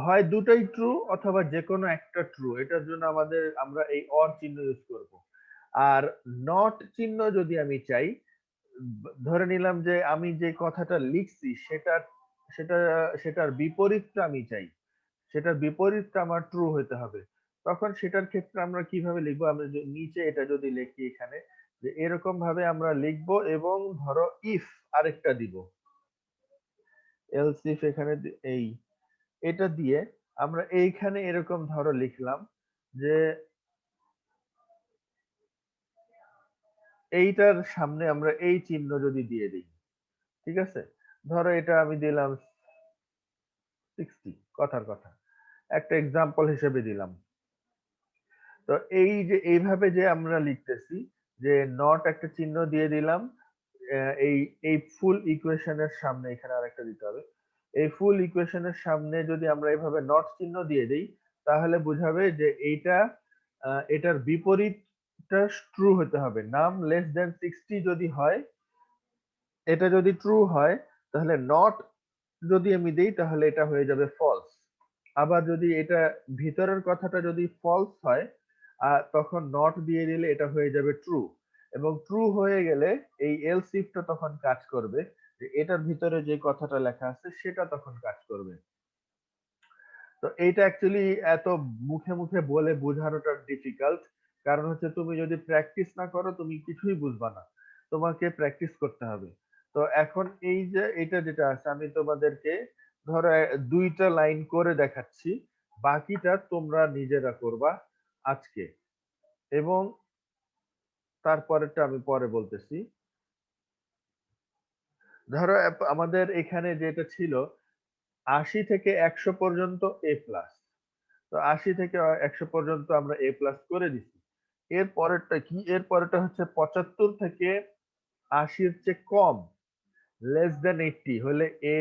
হয় দুটাই ট্রু অথবা যে কোনো একটা ট্রু, এটার জন্য আমরা এই অর চিহ্ন ইউজ করব। আর নট চিহ্ন যদি আমি চাই, ধরে নিলাম যে আমি যে কথাটা লিখছি সেটা সেটার বিপরীতটা আমি চাই, সেটার বিপরীতটা আমার ট্রু হতে হবে, তখন সেটার ক্ষেত্রে আমরা কিভাবে লিখবো? আমরা নিচে এটা যদি লিখি এখানে যে এরকম ভাবে আমরা লিখবো, এবং ধরো ইফ আরেকটা দিব, এলস ইফ এখানে এই এটা দিয়ে আমরা এইখানে এরকম ধরো লিখলাম যে এইটার সামনে আমরা এই চিহ্ন যদি দিয়ে দিই, ঠিক আছে, ধরো এটা আমি দিলাম 60, কথার কথা একটা এক্সাম্পল হিসেবে দিলাম। তো এই যে এইভাবে যে আমরা লিখতেছি যে নট একটা চিহ্ন দিয়ে দিলাম, এই এই ফুল ইকুয়েশনের সামনে এখানে আরেকটা দিতে হবে। এই ফুল ইকুয়েশনের সামনে যদি আমরা এইভাবে নট চিহ্ন দিয়ে দেই তাহলে বোঝাবে যে এইটা এটার বিপরীতটা ট্রু হতে হবে। নাম লেস দেন 60 যদি হয়, এটা যদি ট্রু হয় তাহলে নট যদি আমি দেই তাহলে এটা হয়ে যাবে ফলস। আবার যদি এটা ভিতরের কথাটা যদি ফলস হয় তখন নট দিয়ে দিলে এটা হয়ে যাবে ট্রু। এবং ট্রু হয়ে গেলে এই এলস ইফটা তখন কাজ করবে, যে এটার ভিতরে যে কথাটা লেখা আছে সেটা তখন কাজ করবে। তো এইটা অ্যাকচুয়ালি এত মুখে মুখে বলে বোঝানোটা ডিফিকাল্ট, কারণ হচ্ছে তুমি যদি প্র্যাকটিস না করো তুমি কিছুই বুঝবা না, তোমাকে প্র্যাকটিস করতে হবে। তো এখন এই যে এটা যেটা আছে আমি তোমাদেরকে ধরো দুইটা লাইন করে দেখাচ্ছি, বাকিটা তোমরা নিজেরা করবা আজকে, এবং তারপরেরটা আমি পরে বলতেছি। ধরো আমাদের এখানে যেটা ছিল 80 থেকে 100 পর্যন্ত এ প্লাস, তো 80 থেকে 100 পর্যন্ত আমরা এ প্লাস করে দিছি। এর পরেরটা কি? এর পরেরটা হচ্ছে 75 থেকে 80 এর চেয়ে কম, লেস দেন 80 হলে এ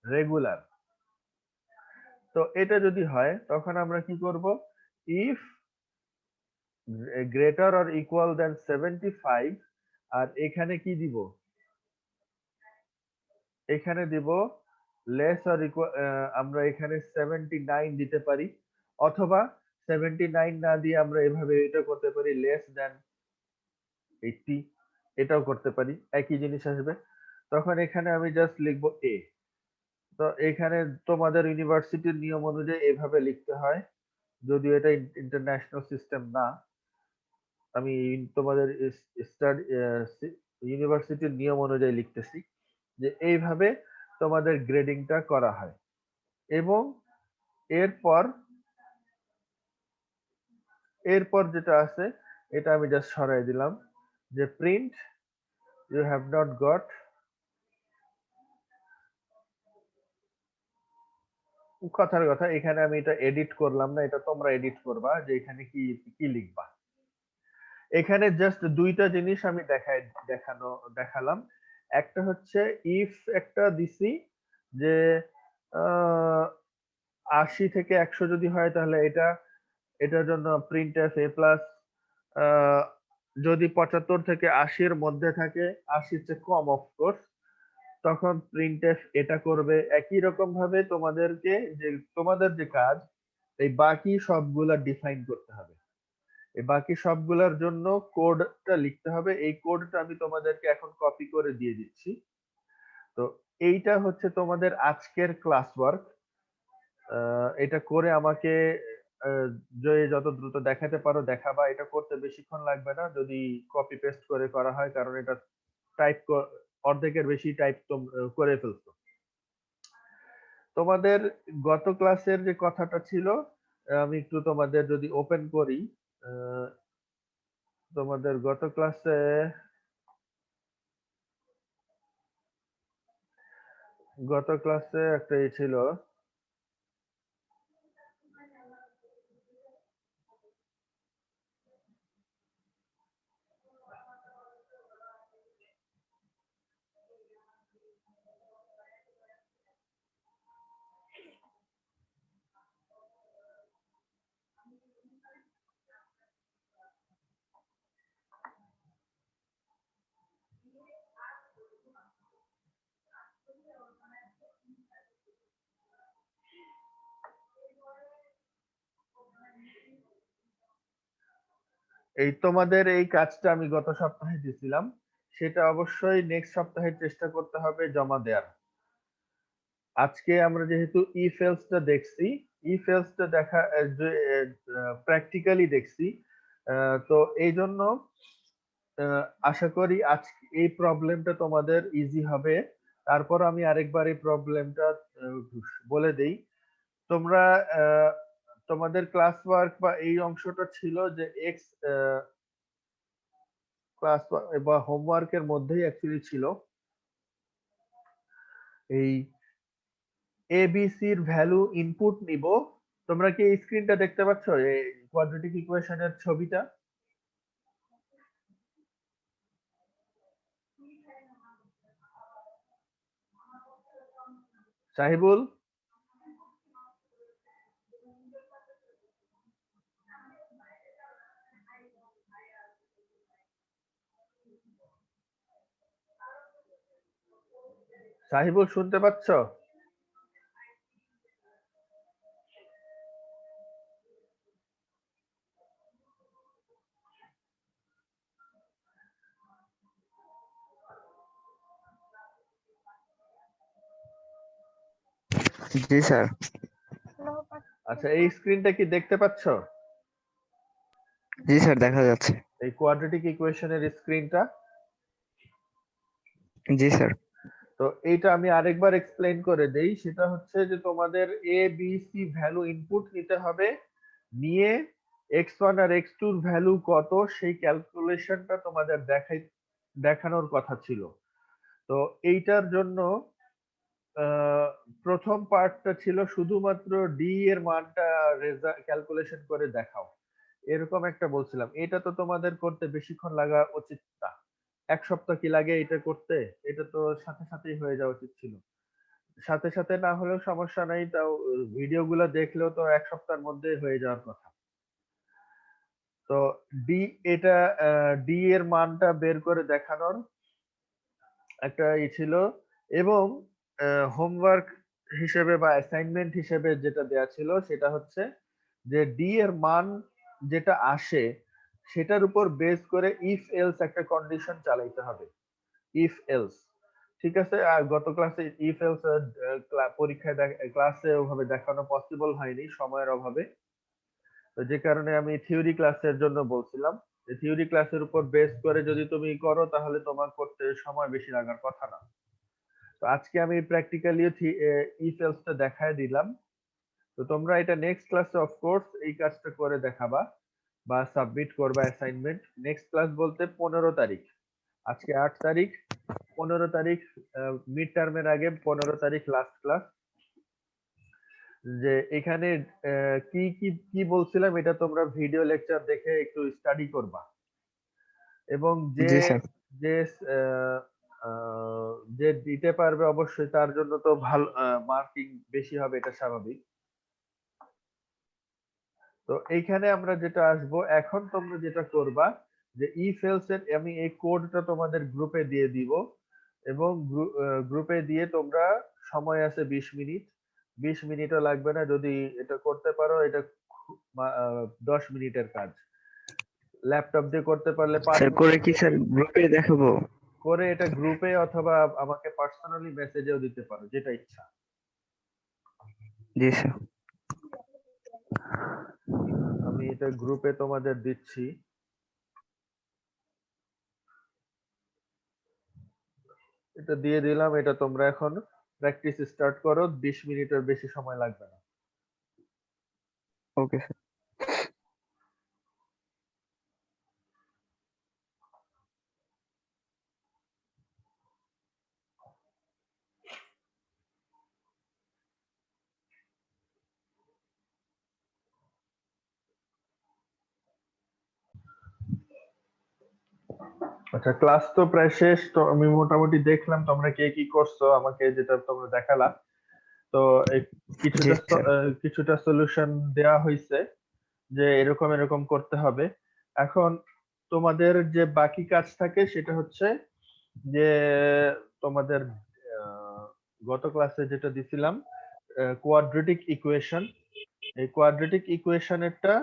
রেগুলার। তো এটা যদি হয় তখন আমরা কি করব? ইফ গ্রেটার অর ইকুয়াল দেন 75, আর এখানে কি দিব? এখানে দিব লেস অর ইকুয়াল, আমরা এখানে 79 দিতে পারি, অথবা 79 না দিয়ে আমরা এভাবে এটা করতে পারি লেস দেন 80, এটাও করতে পারি, একই জিনিস আসবে। তখন এখানে আমি জাস্ট লিখবো এ। তো এখানে তোমাদের ইউনিভার্সিটির নিয়ম অনুযায়ী এভাবে লিখতে হয়, যদিও এটা ইন্টারন্যাশনাল সিস্টেম না। আমি তোমাদের ইউনিভার্সিটির নিয়ম অনুযায়ী লিখতেছি যে এইভাবে তোমাদের গ্রেডিংটা করা হয়। এবং এরপর এরপর যেটা আছে এটা আমি জাস্ট সরাই দিলাম, যে print you have not got, কথার কথা এখানে আমি এটা এডিট করলাম না, এটা তোমরা এডিট করবা যে এখানে কি কি লিখবা। এখানে জাস্ট দুইটা জিনিস আমি দেখালাম। একটা হচ্ছে ইফ একটা দিছি যে 80 থেকে 100 যদি হয় তাহলে এটার জন্য প্রিন্ট এফ এ প্লাস, যদি 75 থেকে 80 এর মধ্যে থাকে, 80 এর চেয়ে কম অফকোর্স, তখন প্রিন্টএফ এটা করবে। একই রকম ভাবে তোমাদেরকে যে তোমাদের যে কাজ, এই বাকি সবগুলা ডিফাইন করতে হবে। এই বাকি সবগুলার জন্য কোডটা লিখতে হবে। এই কোডটা আমি তোমাদেরকে এখন কপি করে দিয়ে দিচ্ছি। তো এইটা হচ্ছে তোমাদের আজকের ক্লাস ওয়ার্ক। এটা করে আমাকে যে যত দ্রুত দেখাতে পারো দেখাবা। এটা করতে বেশিক্ষণ লাগবে না যদি কপি পেস্ট করে করা হয়, কারণ এটা টাইপ অর্ধেকের বেশি টাইপ করে ফেলছো। তোমাদের গত ক্লাসের যে কথাটা ছিল, আমি একটু তোমাদের যদি ওপেন করি, আহ, তোমাদের গত ক্লাসে একটা ছিল, এই তোমাদের এই কাজটা আমি গত সপ্তাহে দিয়েছিলাম, সেটা অবশ্যই নেক্সট সপ্তাহে চেষ্টা করতে হবে জমা দেওয়ার। আজকে আমরা যেহেতু ইফ এলসটা দেখছি, ইফ এলসটা দেখা প্র্যাকটিক্যালি দেখছি, তো এই জন্য আশা করি আজকে এই প্রবলেমটা তোমাদের ইজি হবে। তারপর আমি আরেকবার এই প্রবলেমটা বলে দেই। তোমরা তোমাদের ক্লাস ওয়ার্ক বা এই অংশটা ছিল যে এক্স ক্লাস বা হোমওয়ার্কের মধ্যেই অ্যাকচুয়ালি ছিল এই এবিসির ভ্যালু ইনপুট নিব। তোমরা কি এই স্ক্রিনটা দেখতে পাচ্ছ, এই কোয়াড্রেটিক ইকুয়েশনের ছবিটা? সাহিবুল, সাহিবুল শুনতে পাচ্ছ? জি স্যার। আচ্ছা, এই স্ক্রিনটা কি দেখতে পাচ্ছ? জি স্যার, দেখা যাচ্ছে। এই কোয়াড্রেটিক ইকুয়েশনের স্ক্রিনটা। জি স্যার। তো এইটা আমি আরেকবার এক্সপ্লেইন করে দেই। সেটা হচ্ছে যে তোমাদের A B C value input নিতে হবে, নিয়ে x1 আর x2 এর ভ্যালু কত সেই ক্যালকুলেশনটা তোমাদের দেখানোর কথা ছিল। তো এইটার জন্য প্রথম পার্টটা ছিল শুধুমাত্র ডি এর মানটা ক্যালকুলেশন করে দেখাও, এরকম একটা বলছিলাম। এটা তো তোমাদের করতে বেশিক্ষণ লাগা উচিত না, 1 সপ্তাহ কি লাগে এটা করতে? এটা তো সাথে সাথেই হয়ে যাওয়া উচিত ছিল। সাথে সাথে না হলেও সমস্যা নাই, তাও ভিডিও গুলো দেখলেও তো 1 সপ্তাহের মধ্যে হয়ে যাওয়ার কথা। তো ডি, এটা ডি এর মানটা বের করে দেখানোর একটা ছিল। এবং হোমওয়ার্ক হিসেবে বা অ্যাসাইনমেন্ট হিসেবে যেটা দেয়া ছিল সেটা হচ্ছে যে ডি এর মান যেটা আসে সেটার উপর বেস করে ইফ এলস একটা কন্ডিশন চালাইতে হবে। ইফ এলস, ঠিক আছে। আর গত ক্লাসে ইফ এলস পরীক্ষায় ক্লাসে ওভাবে দেখানো পসিবল হয়নি সময়ের অভাবে। তো যে কারণে আমি থিওরি ক্লাসের জন্য বলছিলাম যে থিওরি ক্লাসের উপর বেস করে যদি তুমি করো তাহলে তোমার করতে সময় বেশি লাগার কথা না। তো আজকে আমি প্র্যাকটিক্যালি ইফ এলসটা দেখায় দিলাম। তো তোমরা এটা নেক্সট ক্লাসে অফ কোর্স এই কাজটা করে দেখাবা বা সাবমিট করবা অ্যাসাইনমেন্ট। নেক্সট ক্লাস বলতে 15 তারিখ, আজকে 8 তারিখ, 15 তারিখ মিড টার্মের আগে 15 তারিখ লাস্ট ক্লাস। যে এখানে কি কি কি বলছিলাম এটা তোমরা ভিডিও লেকচার দেখে একটু স্টাডি করবা। এবং যে জি স্যার। যে আহ, আহ, যে দিতে পারবে অবশ্যই তার জন্য তো ভালো মার্কিং বেশি হবে, এটা স্বাভাবিক। তো এইখানে আমরা যেটা আসবো এখন, তোমরা যেটা করবা যে ইফ এলস এর আমি এই কোডটা তোমাদের গ্রুপে দিয়ে দিব। এবং গ্রুপে দিয়ে তোমরা, সময় আছে 20 মিনিট, 20 মিনিটও লাগবে না যদি এটা করতে পারো। এটা 10 মিনিটের কাজ, ল্যাপটপ দিয়ে করতে পারলে পাঁচ স্যার, করে মিনিট কি স্যার গ্রুপে দেখাবো? করে এটা গ্রুপে অথবা আমাকে পার্সোনালি মেসেজেও দিতে পারো, যেটা ইচ্ছা। জি স্যার। আমি এটা গ্রুপে তোমাদের দিচ্ছি। এটা দিয়ে দিলাম, এটা তোমরা এখন প্র্যাকটিস স্টার্ট করো, 20 মিনিটের বেশি সময় লাগবে না। Okay sir. আচ্ছা, ক্লাস তো প্রায় শেষ। তো আমি মোটামুটি দেখলাম তোমরা কে কি করছো, আমাকে যেটা তোমরা দেখালা। তো এই জি স্যার। কিছুটা সলিউশন দেয়া হয়েছে যে এরকম এরকম করতে হবে। এখন তোমাদের যে বাকি কাজ থাকে সেটা হচ্ছে যে তোমাদের আহ, গত ক্লাসে যেটা দিছিলাম কোয়াড্রেটিক ইকুয়েশন, এই কোয়াড্রেটিক ইকুয়েশনেরটা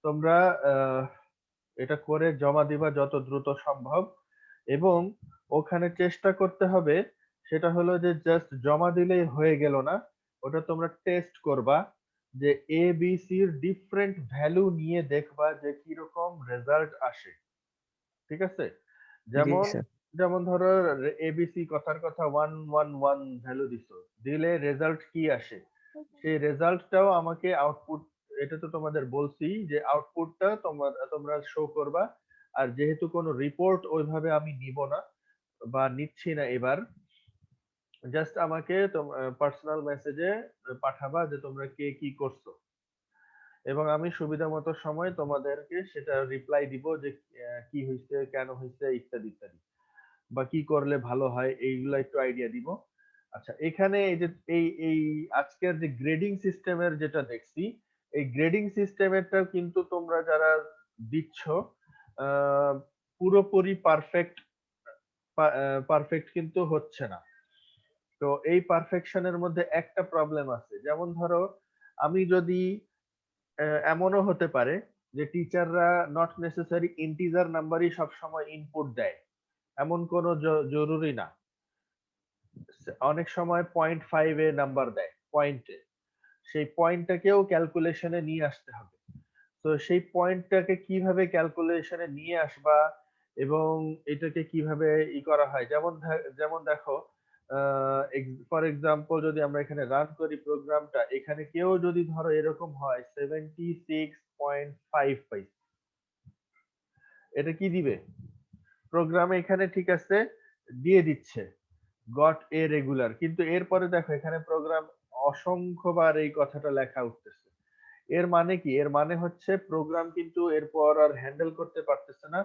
তোমরা আহ, এটা করে জমা দিবা যত দ্রুত সম্ভব। এবং ওখানে চেষ্টা করতে হবে, সেটা হলো যে জাস্ট জমা দিলেই হয়ে গেল না, ওটা তোমরা টেস্ট করবা যে A B sir different value নিয়ে দেখবা যে কিরকম রেজাল্ট আসে। ঠিক আছে? জি যেমন স্যার। যেমন ধরো এবিসি কথার কথা 111 ভ্যালু দিছো, দিলে রেজাল্ট কি আসে সেই রেজাল্টটাও আমাকে আউটপুট, এটা তো তোমাদের বলছি যে আউটপুটটা তোমরা শো করবা। আর যেহেতু কোনো রিপোর্ট ওইভাবে আমি নিব না বা নিচ্ছি না এবার, জাস্ট আমাকে পার্সোনাল মেসেজে পাঠাবা যে তোমরা কে কি করছো, এবং আমি সুবিধা মতো সময় তোমাদেরকে সেটা রিপ্লাই দিব যে কি হয়েছে, কেন হয়েছে, ইত্যাদি ইত্যাদি, বা কি করলে ভালো হয় এইগুলো একটু আইডিয়া দিব। আচ্ছা, এখানে এই যে এই আজকের যে গ্রেডিং সিস্টেমের যেটা দেখছি, এই গ্রেডিং সিস্টেমেরটাও কিন্তু তোমরা যারা দিচ্ছ আহ, পুরোপুরি পারফেক্ট কিন্তু হচ্ছে না। তো এই পারফেকশনের মধ্যে একটা প্রবলেম আছে, যেমন ধরো আমি যদি এমনও হতে পারে যে টিচাররা নট নেসেসারি ইন্টিজার নাম্বারই সবসময় ইনপুট দেয়, এমন কোনো জরুরি না। অনেক সময় 0.5 এ নাম্বার দেয়, পয়েন্টে। সেই পয়েন্টটাকেও ক্যালকুলেশনে নিয়ে আসতে হবে। তো সেই পয়েন্টটাকে কিভাবে ক্যালকুলেশনে নিয়ে আসবা এবং এটাকে কিভাবে করা হয়, যেমন দেখো ফর এক্সাম্পল যদি আমরা এখানে রান করি প্রোগ্রামটা, এখানে কেউ যদি ধরো এরকম হয় 76.5 পাইছে, এটা কি দিবে? প্রোগ্রামে এখানে ঠিক আছে দিয়ে দিচ্ছে গট এ রেগুলার, কিন্তু এরপরে দেখো এখানে প্রোগ্রাম অসংখ্যবার এই কথাটা লেখা উঠতেছে। এর মানে কি? এর মানে হচ্ছে প্রোগ্রাম কিন্তু এরপর আর হ্যান্ডেল করতে পারতেছে না,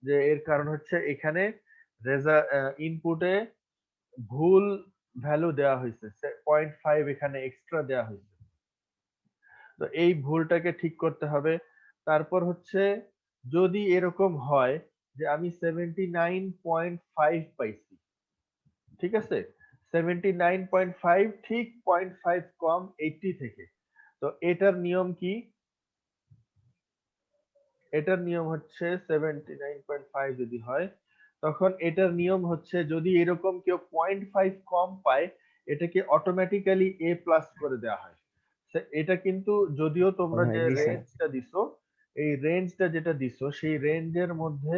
যে এর কারণ হচ্ছে এখানে ইনপুটে ভুল ভ্যালু দেওয়া হয়েছে, 0.5 এখানে এক্সট্রা দেওয়া হয়েছে। তো এই ভুলটাকে ঠিক করতে হবে। তারপর হচ্ছে যদি এরকম হয় যে আমি 79.5 পাইছি, ঠিক আছে, 79.5 ঠিক 0.5 কম 80 থেকে, তো এটার নিয়ম কি? এটার নিয়ম হচ্ছে 79.5 যদি হয়, তখন এটার নিয়ম হচ্ছে যদি এরকম কেউ 0.5 কম পায়, এটাকে অটোমেটিক্যালি এ প্লাস করে দেওয়া হয়। এটা কিন্তু যদিও তোমরা ভাই যে জি স্যার। রেঞ্জটা দিছো, এই রেঞ্জটা যেটা দিছো সেই রেঞ্জের মধ্যে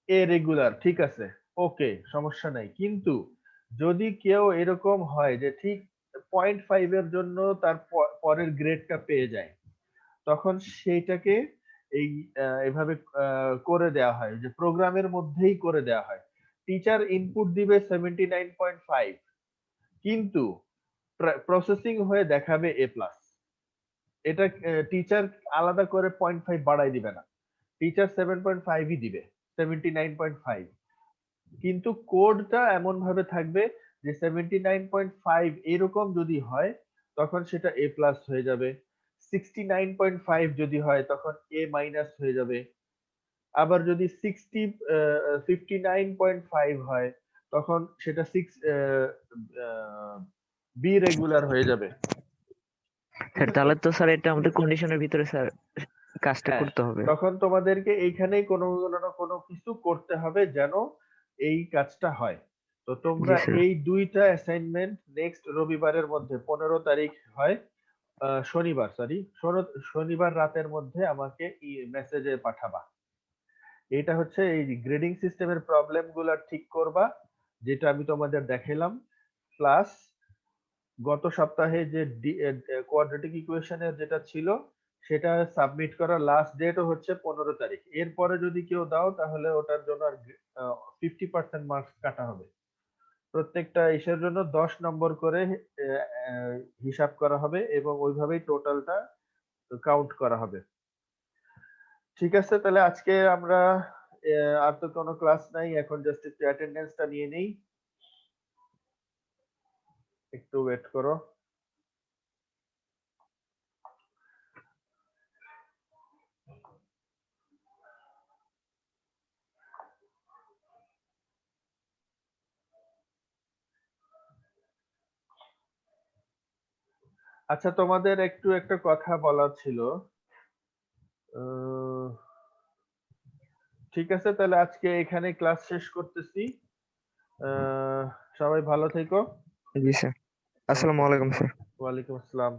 এ রেগুলার, ঠিক আছে, ওকে, সমস্যা নাই। কিন্তু যদি কেউ এরকম হয় যে ঠিক 0.5 এর জন্য তার পরের গ্রেডটা পেয়ে যায়, তখন সেইটাকে এই এভাবে করে দেওয়া হয়, যে প্রোগ্রামের মধ্যেই করে দেওয়া হয়। টিচার ইনপুট দিবে 79.5, কিন্তু প্রসেসিং হয়ে দেখাবে এ প্লাস। এটা টিচার আলাদা করে 0.5 বাড়াই দিবে না, টিচার 7.5ই দিবে, 79.5, কিন্তু কোডটা এমন ভাবে থাকবে যে 79.5 এরকম যদি হয় তখন সেটা এ প্লাস হয়ে যাবে, 69.5 যদি হয় তখন এ মাইনাস হয়ে যাবে, আবার যদি 59.5 হয় তখন সেটা বি রেগুলার হয়ে যাবে। ঠিক স্যার আছে, তাহলে তো স্যার এটা আমাদের কন্ডিশনের ভিতরে স্যার কাজটা হ্যাঁ, করতে হবে। তখন তোমাদেরকে এইখানেই কোনো না কোনো কিছু করতে হবে যেন এই কাজটা হয়। তো জি তোমরা স্যার। এই দুইটা অ্যাসাইনমেন্ট নেক্সট রবিবারের মধ্যে, 15 তারিখ হয়, শনিবার, সরি, শনিবার রাতের মধ্যে আমাকে মেসেজে পাঠাবা। এটা হচ্ছে এই গ্রেডিং সিস্টেমের প্রবলেম গুলা ঠিক করবা, যেটা আমি তোমাদের দেখালাম, প্লাস গত সপ্তাহে যে কোয়াড্রেটিক ইকুয়েশনের যেটা ছিল সেটা সাবমিট করার লাস্ট ডেটও হচ্ছে 15 তারিখ। এরপরে যদি কেউ দাও তাহলে ওটার জন্য আর 50% মার্কস কাটা হবে। প্রত্যেকটা ইসের জন্য 10 নম্বর করে হিসাব করা হবে এবং ওইভাবেই টোটালটা কাউন্ট করা হবে। ঠিক আছে, তাহলে আজকে আমরা আর তো কোনো ক্লাস নাই, এখন জাস্ট একটু অ্যাটেন্ডেন্সটা নিয়ে নেই, একটু ওয়েট করো। আচ্ছা, তোমাদের একটু একটা কথা বলার ছিল। আহ, ঠিক আছে, তাহলে আজকে এখানে ক্লাস শেষ করতেছি। আহ, সবাই ভালো থেকো। জি স্যার। আসসালামু ওকে, আলাইকুম স্যার। ওয়ালাইকুম আসসালাম।